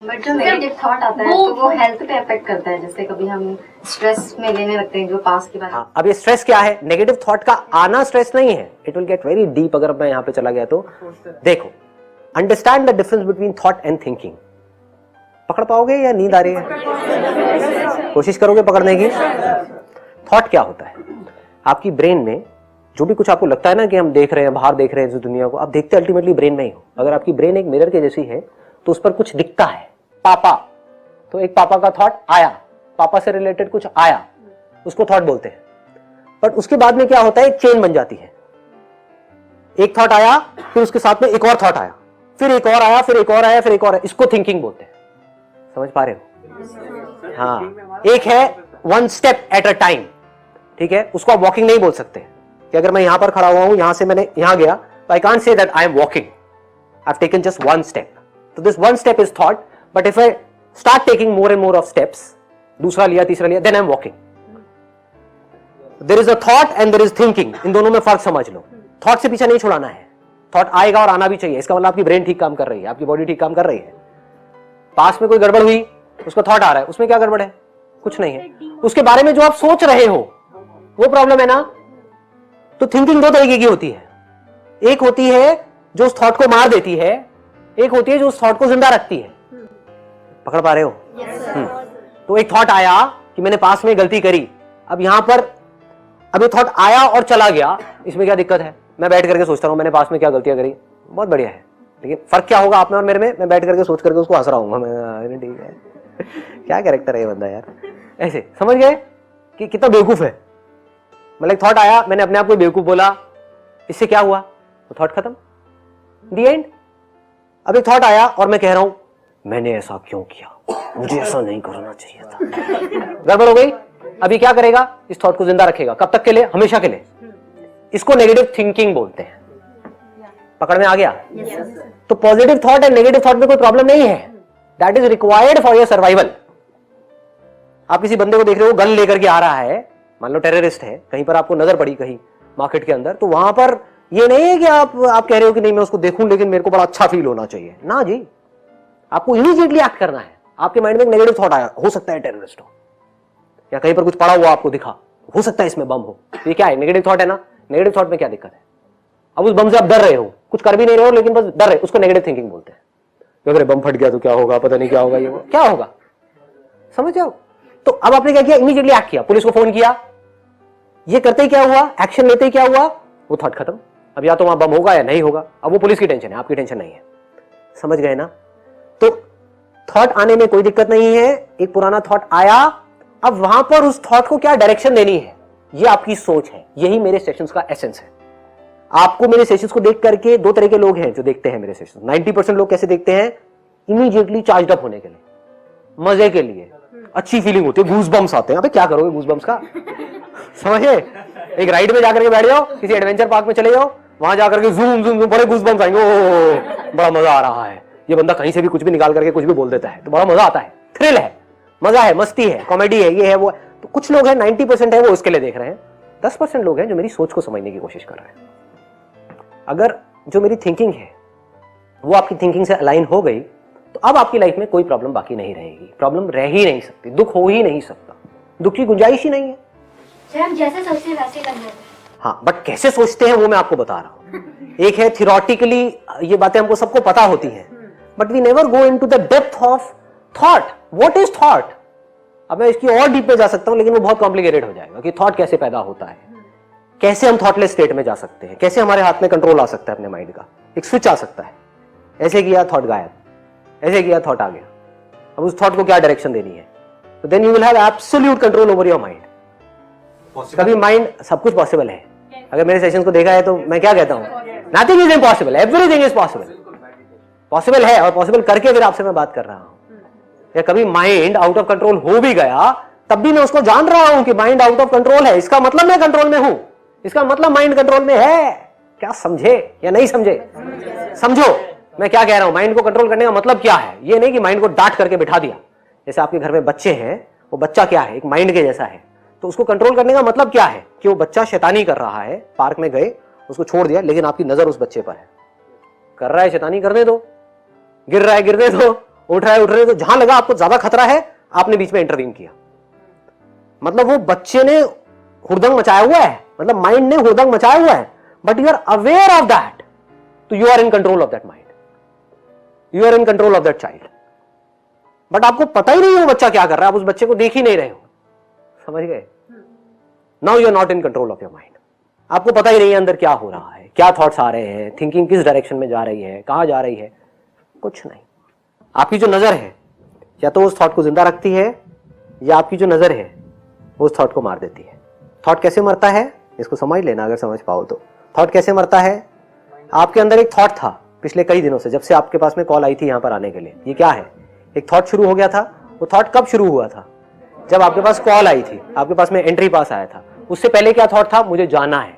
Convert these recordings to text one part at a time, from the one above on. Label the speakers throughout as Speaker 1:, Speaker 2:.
Speaker 1: But जो negative thought आता है तो वो हेल्थ पे अफेक्ट करता है, जैसे कभी हम स्ट्रेस में लेने लगते हैं जो पास की बात।
Speaker 2: हाँ, अब ये स्ट्रेस क्या है? नेगेटिव थॉट का आना स्ट्रेस नहीं है, it will get very deep. अगर मैं यहां पे चला गया तो देखो, understand the difference between thought and thinking. पकड़ पाओगे या नींद आ रही है? कोशिश करोगे पकड़ने की? थॉट क्या होता है? आपकी ब्रेन में जो भी कुछ आपको लगता है ना कि हम देख रहे हैं, बाहर देख रहे हैं इस दुनिया को, आप देखते अल्टीमेटली ब्रेन में ही हो। अगर आपकी ब्रेन एक मिरर के जैसी है तो उस पर कुछ दिखता है, पापा, तो एक पापा का थॉट आया, पापा से रिलेटेड कुछ आया, उसको थॉट बोलते हैं। बट उसके बाद में क्या होता है? एक चेन बन जाती है। एक थॉट आया, फिर उसके साथ में एक और थॉट आया, फिर एक और आया, फिर एक और आया, फिर एक और आया। इसको थिंकिंग बोलते हैं। समझ पा रहे हो? हाँ, एक है one step at a time, ठीक है, उसको आप वॉकिंग नहीं बोल सकते कि अगर मैं यहां पर खड़ा हुआ हूं, यहां से मैंने यहां गया, तो I can't say that I am walking, I have taken just one step. तो this one step is thought, but if I start taking more and more of steps, दूसरा लिया, तीसरा लिया, then I am walking. There is a thought and there is thinking, इन दोनों में फर्क समझ लो। थॉट से पीछे नहीं छुड़ाना है, थॉट आएगा और आना भी चाहिए। इसका मतलब आपकी ब्रेन ठीक काम कर रही है, आपकी बॉडी ठीक काम कर रही है। पास में कोई गड़बड़ हुई, उसका थॉट आ रहा है, उसमें क्या गड़बड़ है? कुछ नहीं है। उसके बारे में जो आप सोच रहे हो वो प्रॉब्लम है ना। तो थिंकिंग दो तरीके की होती है, एक होती है जो उस थॉट को मार देती है, एक होती है जो उस थॉट को जिंदा रखती है। पकड़ पा रहे हो? तो एक थॉट आया कि मैंने पास में गलती करी, अब यहां पर अब ये थॉट आया और चला गया, इसमें क्या दिक्कत है? मैं बैठ करके सोचता हूं मैंने पास में क्या गलतियां करी, बहुत बढ़िया है, ठीक है। फर्क क्या होगा आप में और मेरे में? मैं बैठ करके सोच करके उसको हंस रहा हूँ, मैं ठीक है। क्या कैरेक्टर है ये बंदा यार। ऐसे समझ गए कि कितना बेवकूफ है। मतलब थॉट आया, मैंने अपने आप को बेवकूफ बोला, इससे क्या हुआ? तो थॉट खत्म, द एंड। अब एक थॉट आया और मैं कह रहा हूं मैंने ऐसा क्यों किया, मुझे ऐसा नहीं करना चाहिए था, गड़बड़ हो गई। अभी क्या करेगा? इस थॉट को जिंदा रखेगा, कब तक के लिए? हमेशा के लिए। इसको नेगेटिव थिंकिंग बोलते हैं। पकड़ में आ गया? तो positive thought and negative thought में कोई प्रॉब्लम नहीं है, that is required for your survival. आप किसी बंदे को देख रहे हो गन लेकर के आ रहा है, मान लो टेररिस्ट है, कहीं पर आपको नजर पड़ी कहीं मार्केट के अंदर, तो वहां पर ये नहीं है कि आप कह रहे हो कि नहीं मैं उसको देखूं लेकिन मेरे को बड़ा अच्छा फील होना चाहिए ना जी। आपको इमीडिएटली एक्ट करना है। आपके माइंड में एक नेगेटिव थॉट आया, हो सकता है टेररिस्ट हो, या कहीं पर कुछ पड़ा हुआ आपको दिखा, हो सकता है इसमें बम हो, तो ये क्या है? नेगेटिव थॉट है ना। नेगेटिव थॉट में क्या दिक्कत है? अब उस बम से आप डर रहे हो, कुछ कर भी नहीं रहे हो लेकिन बस डर रहे, उसको नेगेटिव थिंकिंग बोलते हैं। अगर बम फट गया तो क्या होगा, पता नहीं क्या होगा, ये क्या होगा, समझ जाओ। तो अब आपने क्या किया? इमीडिएटली एक्ट किया, पुलिस को फोन किया। ये करते ही क्या हुआ? एक्शन लेते ही क्या हुआ? वो थॉट खत्म। अब या तो वहां बम होगा या नहीं होगा, अब वो पुलिस की टेंशन है, आपकी टेंशन नहीं है। समझ गए ना? तो थॉट आने में कोई दिक्कत नहीं है। एक पुराना थॉट आया, अब वहां पर उस थॉट को क्या डायरेक्शन देनी है, ये आपकी सोच है। यही मेरे सेशंस का एसेंस है। आपको मेरे सेशंस को देख करके दो तरह के लोग हैं जो देखते हैं मेरे सेशंस। 90% लोग कैसे देखते हैं? इमीडिएटली चार्ज अप होने के लिए, मजे के लिए, अच्छी फीलिंग होती है, गूज बम्स आते हैं। अबे क्या करोगे गूज बम्स का? समझे? एक राइड में जाकर के बैठ जाओ, किसी एडवेंचर पार्क में चले जाओ, वहां जाकर के जूम जूम जूम बड़े गूज बम्स आएंगे, ओ बड़ा मजा आ रहा है। ये बंदा कहीं से भी कुछ भी निकाल करके कुछ भी बोल देता है, तो बड़ा मजा आता है, थ्रिल है, मजा है, मस्ती है, कॉमेडी है, ये है वो है। तो कुछ लोग हैं 90% है वो इसके लिए देख रहे हैं, 10% लोग हैं जो मेरी सोच को समझने की कोशिश कर रहे हैं। अगर जो मेरी थिंकिंग है वो आपकी थिंकिंग से अलाइन हो गई तो अब आपकी लाइफ में कोई प्रॉब्लम बाकी नहीं रहेगी। प्रॉब्लम रह ही नहीं सकती, दुख हो ही नहीं सकता, दुख की गुंजाइश ही नहीं है।
Speaker 3: हम जैसे सोचते हैं वैसे करना है।
Speaker 2: हाँ, बट कैसे सोचते हैं वो मैं आपको बता रहा हूं। एक है थियोरेटिकली, ये बातें हमको सबको पता होती हैं, but we never go into the depth of thought. What is thought? अब मैं इसकी और डीप पे जा सकता हूं लेकिन वो बहुत कॉम्प्लिकेटेड हो जाएगा कि थॉट कैसे पैदा होता है, कैसे हम थॉटलेस स्टेट में जा सकते हैं, कैसे हमारे हाथ में कंट्रोल आ सकता है अपने माइंड का, एक स्विच आ सकता है, ऐसे किया थॉट गायब, ऐसे किया थॉट आ गया। अब उस थॉट को क्या डायरेक्शन देनी है? तो then you will have absolute control over your mind. कभी माइंड, सब कुछ पॉसिबल है। अगर मेरे सेशन को देखा है तो मैं क्या कहता हूं? Nothing is impossible, everything is possible. Possible है, और पॉसिबल करके फिर आपसे मैं बात कर रहा हूं। या कभी माइंड आउट ऑफ कंट्रोल हो भी गया तब भी मैं उसको जान रहा हूं कि माइंड आउट ऑफ कंट्रोल है, इसका मतलब मैं कंट्रोल में हूं, इसका मतलब माइंड कंट्रोल में है। क्या समझे या नहीं समझे? समझो मैं क्या कह रहा हूं। माइंड को कंट्रोल करने का मतलब क्या है? ये नहीं कि माइंड को डांट करके बिठा दिया। जैसे आपके घर में बच्चे हैं, वो बच्चा क्या है? एक माइंड के जैसा है। तो उसको कंट्रोल करने का मतलब क्या है? कि वो बच्चा शैतानी कर रहा है, पार्क में गए, उसको छोड़ दिया, लेकिन आपकी नजर उस बच्चे पर है, कर रहा है शैतानी, करने दो, गिर रहा है गिरने दो, उठ रहा है तो जहां लगा आपको ज्यादा खतरा है आपने बीच में इंटरवीन किया। मतलब वो बच्चे ने हुड़दंग मचाया हुआ है, मतलब माइंड ने हुड़दंग मचाया हुआ है, but you are aware of that, तो you are in control of that mind, you are in control of that child. But आपको पता ही नहीं है वो बच्चा क्या कर रहा है, आप उस बच्चे को देख ही नहीं रहे हो, समझ गए? Now you are not in control of your mind. आपको पता ही नहीं है अंदर क्या हो रहा है, क्या थॉट्स आ रहे हैं, थिंकिंग किस डायरेक्शन में जा रही है, कहां जा रही है, कुछ नहीं। आपकी जो नजर है या तो उस थॉट को जिंदा रखती है, या आपकी जो नजर है वो उस थॉट को मार देती है। थॉट कैसे मरता है इसको समझ लेना, अगर समझ पाओ तो। थॉट कैसे मरता है? आपके अंदर एक थॉट था पिछले कई दिनों से, जब से आपके पास में कॉल आई थी यहां पर आने के लिए। ये क्या है? एक थॉट शुरू हो गया था। वो थॉट कब शुरू हुआ था? जब आपके पास कॉल आई थी, आपके पास में एंट्री पास आया था। उससे पहले क्या थॉट था? मुझे जाना है।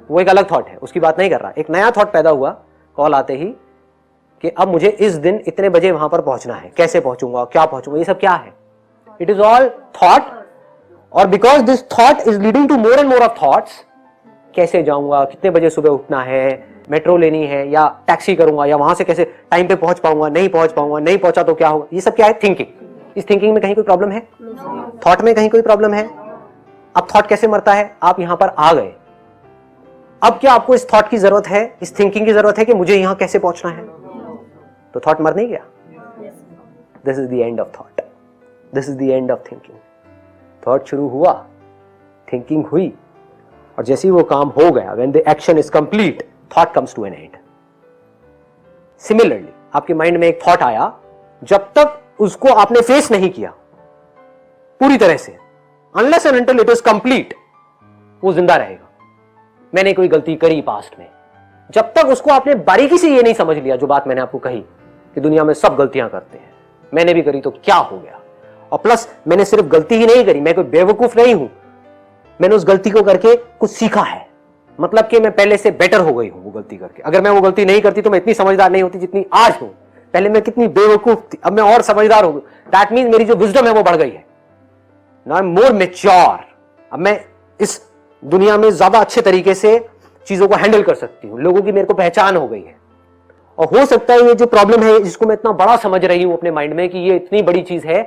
Speaker 2: वो एक अलग थॉट है, उसकी बात नहीं कर रहा। एक नया थॉट पैदा हुआ कॉल आते ही कि अब मुझे इस दिन इतने बजे वहां पर पहुंचना है, कैसे पहुंचूंगा, क्या पहुंचूंगा, ये सब क्या है? It is all thought. और because this thought is leading to more and more of thoughts, कैसे जाऊंगा, कितने बजे सुबह उठना है, मेट्रो लेनी है या टैक्सी करूंगा, या वहां से कैसे टाइम पे पहुंच पाऊंगा, नहीं पहुंचा तो क्या होगा, ये सब क्या है? थिंकिंग। इस थिंकिंग में कहीं कोई प्रॉब्लम है? थॉट में कहीं कोई प्रॉब्लम है? अब थॉट कैसे मरता है? आप यहां पर आ गए, अब क्या आपको इस थॉट की जरूरत है, इस थिंकिंग की जरूरत है कि मुझे यहां कैसे पहुंचना है? तो थॉट मर नहीं गया। This is the end of thought, this is the end of thinking. Thought शुरू हुआ, थिंकिंग हुई, और जैसे ही वो काम हो गया, when the action is complete, thought comes to an end. Similarly आपके माइंड में एक थॉट आया, जब तक उसको आपने फेस नहीं किया पूरी तरह से, unless and until it is complete, वो जिंदा रहेगा। मैंने कोई गलती करी पास्ट में, जब तक उसको आपने बारीकी से ये नहीं समझ लिया, जो बात मैंने आपको कही कि दुनिया में सब गलतियां करते हैं, मैंने भी करी तो क्या हो गया, और प्लस मैंने सिर्फ गलती ही नहीं करी, मैं कोई बेवकूफ नहीं हूं, मैंने उस गलती को करके कुछ सीखा है, मतलब कि मैं पहले से बेटर हो गई हूं वो गलती करके। अगर मैं वो गलती नहीं करती तो मैं इतनी समझदार नहीं होती जितनी आज हूं। पहले मैं कितनी बेवकूफ थी, अब मैं और समझदार हो गई। दैट मीन्स मेरी जो विजडम है वो बढ़ गई है। Now I am more mature. अब मैं इस दुनिया में ज्यादा अच्छे तरीके से चीजों को हैंडल कर सकती हूं, लोगों की मेरे को पहचान हो गई है। और हो सकता है ये जो प्रॉब्लम है, जिसको मैं इतना बड़ा समझ रही हूं अपने माइंड में कि ये इतनी बड़ी चीज है,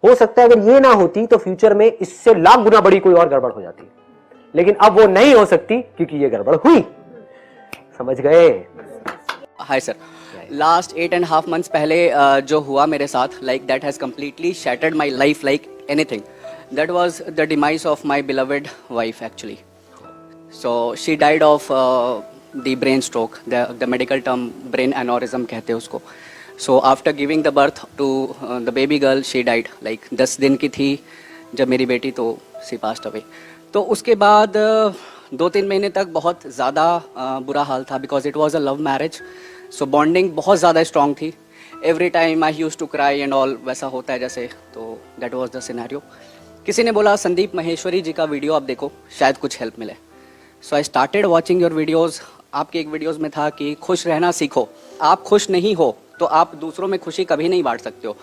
Speaker 2: हो सकता है अगर ये ना होती तो फ्यूचर में इससे लाख गुना बड़ी कोई और गड़बड़ हो जाती, लेकिन अब वो नहीं हो सकती क्योंकि ये गड़बड़ हुई। समझ गए?
Speaker 4: हाय सर, लास्ट 8.5 months पहले जो हुआ मेरे साथ, like that has completely shattered my life like anything. That was the demise of my beloved wife actually. So she died of the brain stroke. The medical term brain aneurysm कहते हैं उसको. So after giving the birth to the baby girl, she died. Like 10 दिन की थी जब मेरी बेटी, तो she passed away. तो उसके बाद 2-3 महीने तक बहुत ज़्यादा बुरा हाल था, because it was a love marriage. So bonding बहुत ज़्यादा strong थी. Every time I used to cry and all, वैसा होता है जैसे, तो that was the scenario. किसी ने बोला संदीप महेश्वरी जी का वीडियो आप देखो, शायद कुछ हेल्प मिले. So I started watching your videos. आपके एक वीडियोज़ में था कि खुश रहना सीखो. आप खुश नहीं हो तो आप दूसरों में खुशी कभी नहीं बांट सकते हो.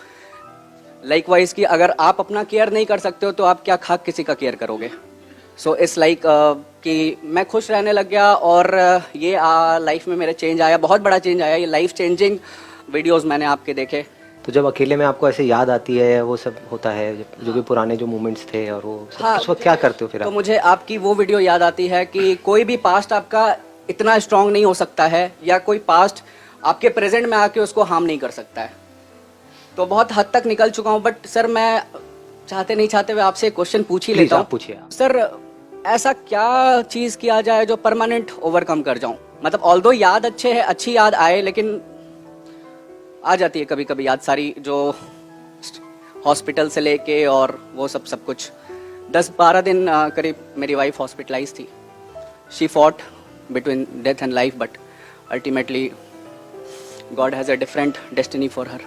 Speaker 4: लाइकवाइज कि अगर आप अपना केयर नहीं कर सकते हो तो आप क्या खाक किसी का केयर करोगे. सो इट्स लाइक कि मैं खुश रहने लग गया, और ये लाइफ में मेरे चेंज आया, बहुत बड़ा चेंज आया. ये लाइफ चेंजिंग वीडियोज़ मैंने आपके देखे.
Speaker 2: तो जब अकेले में आपको ऐसे याद आती है, वो सब होता है, जो भी पुराने जो मोमेंट्स थे, और वो
Speaker 4: हाँ,
Speaker 2: उस वक्त क्या करते हो फिर
Speaker 4: तो
Speaker 2: आप?
Speaker 4: मुझे आपकी वो वीडियो याद आती है कि कोई भी पास्ट आपका इतना स्ट्रांग नहीं हो सकता है, या कोई पास्ट आपके प्रेजेंट में आके उसको हार्म नहीं कर सकता है. तो बहुत हद तक निकल चुका हूँ, बट सर मैं चाहते नहीं चाहते हुए आपसे एक क्वेश्चन पूछ ही लेता हूँ.
Speaker 2: पूछिए
Speaker 4: सर, ऐसा क्या चीज़ किया जाए जो परमानेंट ओवरकम कर जाऊँ? मतलब ऑल्दो याद अच्छे है, अच्छी याद आए, लेकिन आ जाती है कभी कभी याद सारी, जो हॉस्पिटल से लेके और वो सब कुछ. 10-12 दिन करीब मेरी वाइफ हॉस्पिटलाइज थी. She fought between death and life, but ultimately God has a different destiny for her.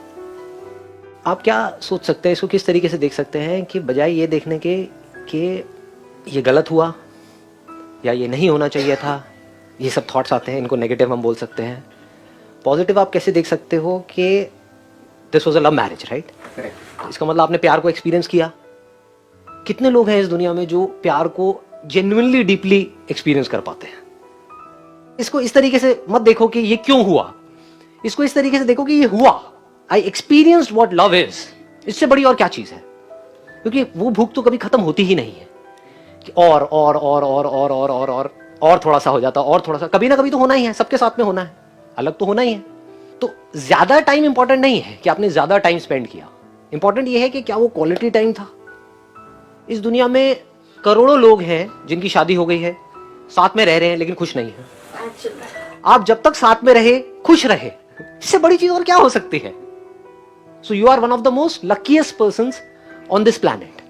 Speaker 2: आप क्या सोच सकते हैं, इसको किस तरीके से देख सकते हैं कि बजाय ये देखने के कि ये गलत हुआ या ये नहीं होना चाहिए था, ये सब थॉट्स आते हैं, इनको नेगेटिव हम बोल सकते हैं. पॉजिटिव आप कैसे देख सकते हो कि this was a love marriage, right? इसका मतलब आपने प्यार को एक्सपीरियंस किया. कितने लोग हैं इस दुनिया में जो प्यार को जेन्युइनली डीपली एक्सपीरियंस कर पाते हैं? इसको इस तरीके से मत देखो कि ये क्यों हुआ, इसको इस तरीके से देखो कि ये हुआ, I experienced what love is. इससे बड़ी और क्या चीज है, क्योंकि वो भूख तो कभी खत्म होती ही नहीं है कि और थोड़ा सा हो जाता, और थोड़ा सा, कभी ना कभी तो होना ही है, सबके साथ में होना है, अलग तो होना ही है। तो ज्यादा टाइम इंपॉर्टेंट नहीं है कि आपने ज्यादा टाइम स्पेंड किया, इंपॉर्टेंट ये है कि क्या वो क्वालिटी टाइम था। इस दुनिया में करोड़ों लोग हैं जिनकी शादी हो गई है, साथ में रह रहे हैं लेकिन खुश नहीं है। आप जब तक साथ में रहे, खुश रहे, इससे बड़ी चीज और क्या हो सकती है। So you are one of the most luckiest persons on this planet.